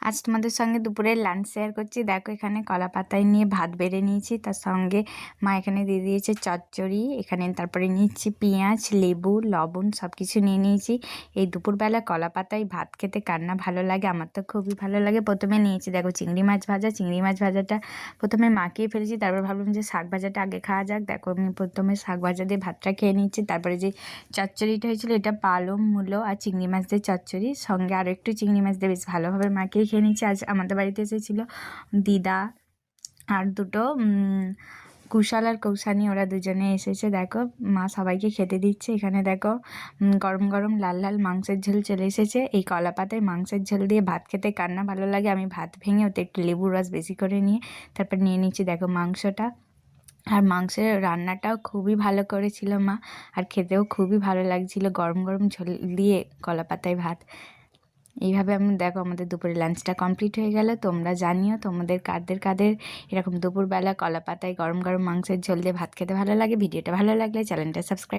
আজ তোমাদের সঙ্গে দুপুরের লাঞ্চ শেয়ার করছি। দেখো এখানে কলা পাতায় নিয়ে ভাত বেড়ে নিয়েছি, তার সঙ্গে মা এখানে দিয়ে দিয়েছে চচ্চড়ি। এখানে তারপরে নিচ্ছি পেঁয়াজ, লেবু, লবণ সব কিছু নিয়ে নিয়েছি। এই দুপুরবেলা কলা পাতায় ভাত খেতে কার না ভালো লাগে, আমার তো খুবই ভালো লাগে। প্রথমে নিয়েছি দেখো চিংড়ি মাছ ভাজা। চিংড়ি মাছ ভাজাটা প্রথমে মাখিয়ে ফেলেছি, তারপর ভাবলাম যে শাক ভাজাটা আগে খাওয়া যাক। দেখো আমি প্রথমে শাক ভাজা দিয়ে ভাতটা খেয়ে নিচ্ছি। তারপরে যে চচ্চড়িটা হয়েছিল এটা পালং, মূলো আর চিংড়ি মাছ দিয়ে চচ্চড়ি, সঙ্গে আরও একটু চিংড়ি মাছ দিয়ে বেশ ভালোভাবে মাখিয়ে খেয়ে নিচ্ছি। আজ আমাদের বাড়িতে এসেছিলো দিদা আর দুটো কুশাল আর কৌশানী, ওরা দুজনে এসেছে। দেখো মা সবাইকে খেতে দিচ্ছে। এখানে দেখো গরম গরম লাল লাল মাংসের ঝোল চলে এসেছে। এই কলা পাতায় মাংসের ঝোল দিয়ে ভাত খেতে কার না ভালো লাগে। আমি ভাত ভেঙে ওতে একটু লেবুর রস বেশি করে নিয়ে তারপর নিয়ে নিচ্ছি দেখো মাংসটা। আর মাংসের রান্নাটাও খুবই ভালো করেছিল মা, আর খেতেও খুবই ভালো লাগছিল গরম গরম ঝোল দিয়ে কলা পাতায় ভাত। এইভাবে আমি দেখো আমাদের দুপুরের লাঞ্চটা কমপ্লিট হয়ে গেল। তোমরা জানিও তোমাদের কাদের কাদের এরকম দুপুরবেলা কলা পাতায় গরম গরম মাংসের ঝোল দিয়ে ভাত খেতে ভালো লাগে। ভিডিওটা ভালো লাগলে চ্যানেলটা সাবস্ক্রাইব